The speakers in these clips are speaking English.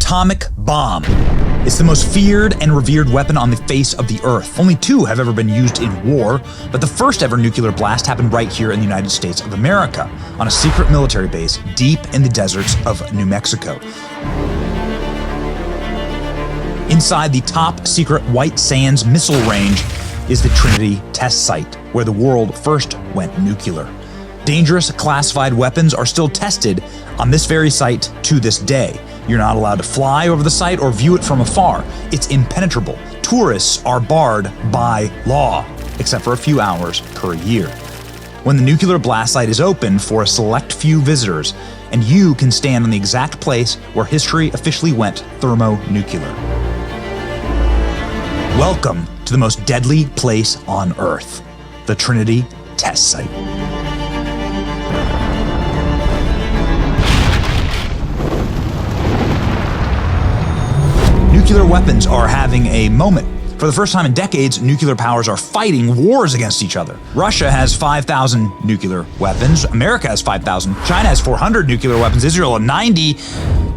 atomic bomb. It's the most feared and revered weapon on the face of the earth. Only two have ever been used in war, but the first ever nuclear blast happened right here in the United States of America, on a secret military base deep in the deserts of New Mexico. Inside the top secret White Sands missile range is the Trinity Test site, where the world first went nuclear. Dangerous classified weapons are still tested on this very site to this day. You're not allowed to fly over the site or view it from afar. It's impenetrable. Tourists are barred by law, except for a few hours per year. When the nuclear blast site is open for a select few visitors, and you can stand on the exact place where history officially went thermonuclear. Welcome to the most deadly place on Earth, the Trinity Test site. Nuclear weapons are having a moment. For the first time in decades, nuclear powers are fighting wars against each other. Russia has 5,000 nuclear weapons. America has 5,000. China has 400 nuclear weapons. Israel has 90.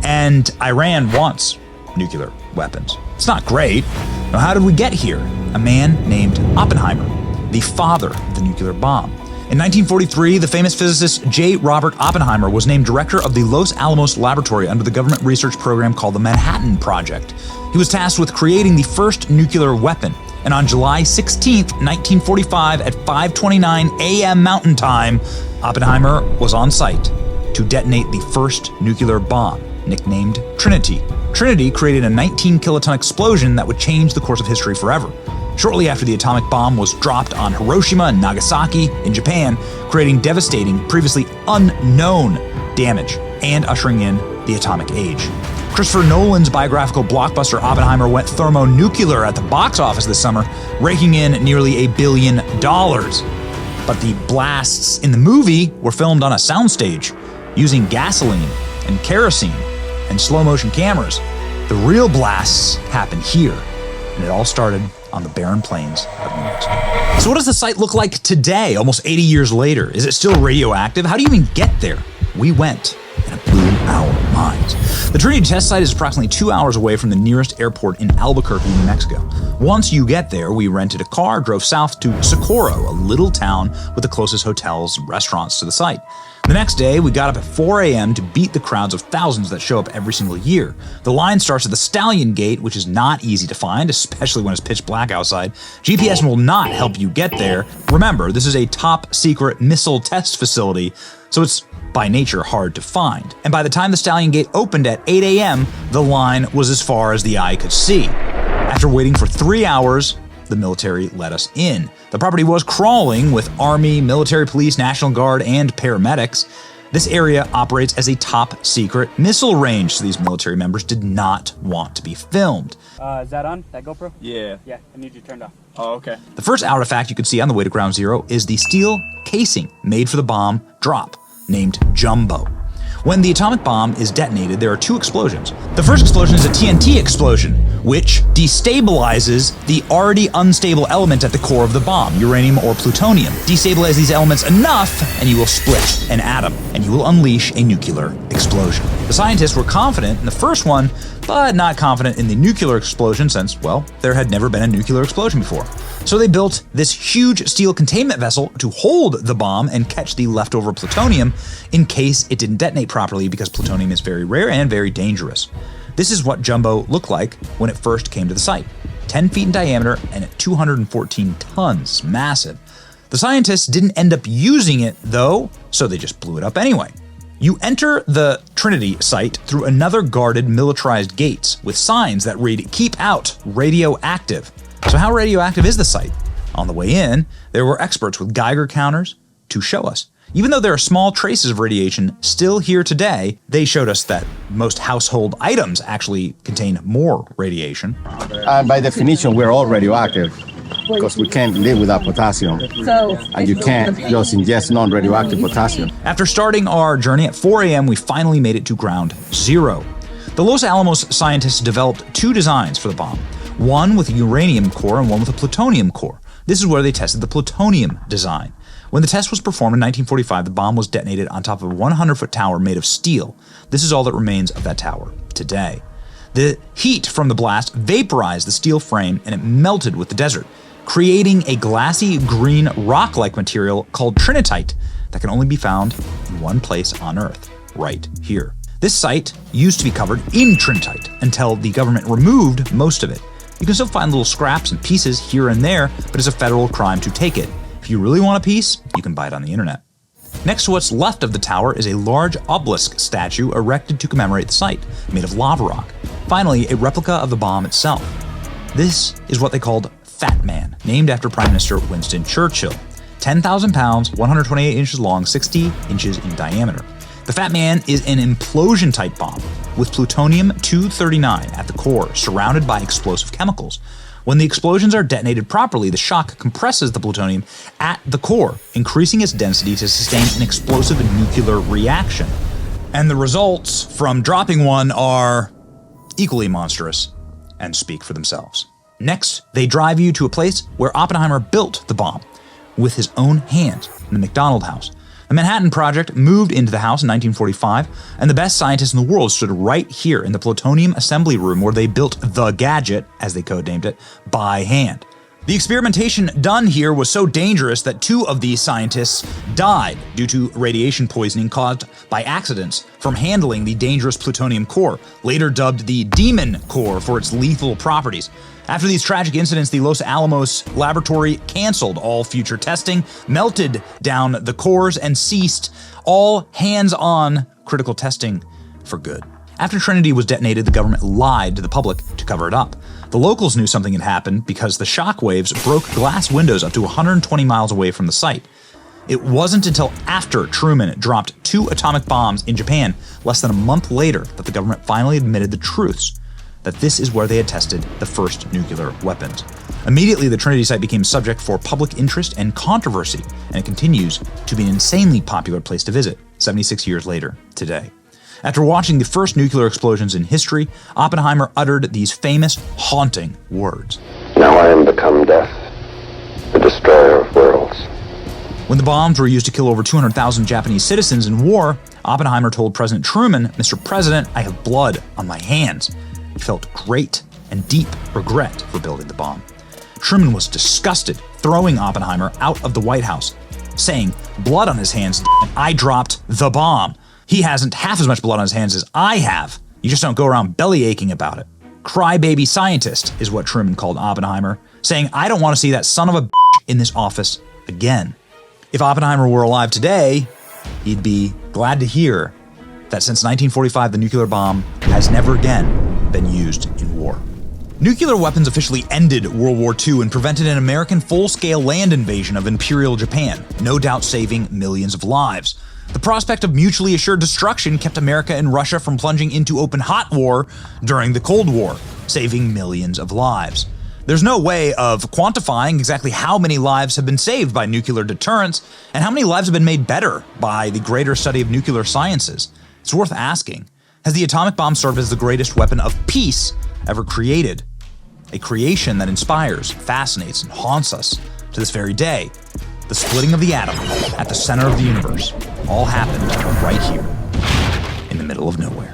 And Iran wants nuclear weapons. It's not great. Now, how did we get here? A man named Oppenheimer, the father of the nuclear bomb. In 1943, the famous physicist J. Robert Oppenheimer was named director of the Los Alamos laboratory under the government research program called the Manhattan Project. He was tasked with creating the first nuclear weapon, and on July 16, 1945 at 5:29 a.m. Mountain Time, Oppenheimer was on site to detonate the first nuclear bomb, nicknamed Trinity. Trinity created a 19-kiloton explosion that would change the course of history forever. Shortly after the atomic bomb was dropped on Hiroshima and Nagasaki in Japan, creating devastating, previously unknown damage and ushering in the atomic age. Christopher Nolan's biographical blockbuster Oppenheimer went thermonuclear at the box office this summer, raking in nearly $1 billion. But the blasts in the movie were filmed on a soundstage using gasoline and kerosene and slow-motion cameras. The real blasts happened here, and it all started on the barren plains of New Mexico. So what does the site look like today, almost 80 years later? Is it still radioactive? How do you even get there? We went, and it blew our minds. The Trinity Test site is approximately 2 hours away from the nearest airport in Albuquerque, New Mexico. Once you get there, we rented a car, drove south to Socorro, a little town with the closest hotels and restaurants to the site. The next day, we got up at 4 a.m. to beat the crowds of thousands that show up every single year. The line starts at the Stallion Gate, which is not easy to find, especially when it's pitch black outside. GPS will not help you get there. Remember, this is a top secret missile test facility, so it's by nature hard to find. And by the time the Stallion Gate opened at 8 a.m., the line was as far as the eye could see. After waiting for 3 hours, the military let us in. The property was crawling with Army, military police, National Guard, and paramedics. This area operates as a top secret missile range, so these military members did not want to be filmed. Is that on? That GoPro? Yeah. Yeah, I need you turned off. Oh, okay. The first artifact you could see on the way to Ground Zero is the steel casing made for the bomb drop, named Jumbo. When the atomic bomb is detonated, there are two explosions. The first explosion is a TNT explosion, which destabilizes the already unstable element at the core of the bomb, uranium or plutonium. Destabilize these elements enough, and you will split an atom, and you will unleash a nuclear explosion. The scientists were confident in the first one, but not confident in the nuclear explosion since, well, there had never been a nuclear explosion before. So they built this huge steel containment vessel to hold the bomb and catch the leftover plutonium in case it didn't detonate properly, because plutonium is very rare and very dangerous. This is what Jumbo looked like when it first came to the site. 10 feet in diameter and at 214 tons, massive. The scientists didn't end up using it though, so they just blew it up anyway. You enter the Trinity site through another guarded militarized gates with signs that read, "Keep out, radioactive." So how radioactive is the site? On the way in, there were experts with Geiger counters to show us. Even though there are small traces of radiation still here today, they showed us that most household items actually contain more radiation. And by definition, we're all radioactive because we can't live without potassium. And you can't just ingest non-radioactive potassium. After starting our journey at 4 a.m., we finally made it to Ground Zero. The Los Alamos scientists developed two designs for the bomb, one with a uranium core and one with a plutonium core. This is where they tested the plutonium design. When the test was performed in 1945, the bomb was detonated on top of a 100-foot tower made of steel. This is all that remains of that tower today. The heat from the blast vaporized the steel frame and it melted with the desert, creating a glassy green rock-like material called Trinitite that can only be found in one place on Earth, right here. This site used to be covered in Trinitite until the government removed most of it. You can still find little scraps and pieces here and there, but it's a federal crime to take it. If you really want a piece, you can buy it on the internet. Next to what's left of the tower is a large obelisk statue erected to commemorate the site, made of lava rock. Finally, a replica of the bomb itself. This is what they called Fat Man, named after Prime Minister Winston Churchill. 10,000 pounds, 128 inches long, 60 inches in diameter. The Fat Man is an implosion-type bomb with plutonium-239 at the core, surrounded by explosive chemicals. When the explosions are detonated properly, the shock compresses the plutonium at the core, increasing its density to sustain an explosive nuclear reaction. And the results from dropping one are equally monstrous and speak for themselves. Next, they drive you to a place where Oppenheimer built the bomb with his own hands in the McDonald House. The Manhattan Project moved into the house in 1945, and the best scientists in the world stood right here in the plutonium assembly room where they built the gadget, as they codenamed it, by hand. The experimentation done here was so dangerous that 2 of these scientists died due to radiation poisoning caused by accidents from handling the dangerous plutonium core, later dubbed the Demon Core for its lethal properties. After these tragic incidents, the Los Alamos laboratory canceled all future testing, melted down the cores, and ceased all hands-on critical testing for good. After Trinity was detonated, the government lied to the public to cover it up. The locals knew something had happened because the shock waves broke glass windows up to 120 miles away from the site. It wasn't until after Truman dropped 2 atomic bombs in Japan less than a month later that the government finally admitted the truths, that this is where they had tested the first nuclear weapons. Immediately, the Trinity site became subject for public interest and controversy, and it continues to be an insanely popular place to visit 76 years later today. After watching the first nuclear explosions in history, Oppenheimer uttered these famous, haunting words. Now I am become death, the destroyer of worlds. When the bombs were used to kill over 200,000 Japanese citizens in war, Oppenheimer told President Truman, "Mr. President, I have blood on my hands." He felt great and deep regret for building the bomb. Truman was disgusted, throwing Oppenheimer out of the White House, saying, "Blood on his hands, I dropped the bomb. He hasn't half as much blood on his hands as I have. You just don't go around belly aching about it." Crybaby scientist is what Truman called Oppenheimer, saying, "I don't want to see that son of a in this office again." If Oppenheimer were alive today, he'd be glad to hear that since 1945, the nuclear bomb has never again been used in war. Nuclear weapons officially ended World War II and prevented an American full-scale land invasion of Imperial Japan, no doubt saving millions of lives. The prospect of mutually assured destruction kept America and Russia from plunging into open hot war during the Cold War, saving millions of lives. There's no way of quantifying exactly how many lives have been saved by nuclear deterrence and how many lives have been made better by the greater study of nuclear sciences. It's worth asking, has the atomic bomb served as the greatest weapon of peace ever created? A creation that inspires, fascinates, and haunts us to this very day. The splitting of the atom at the center of the universe all happened right here in the middle of nowhere.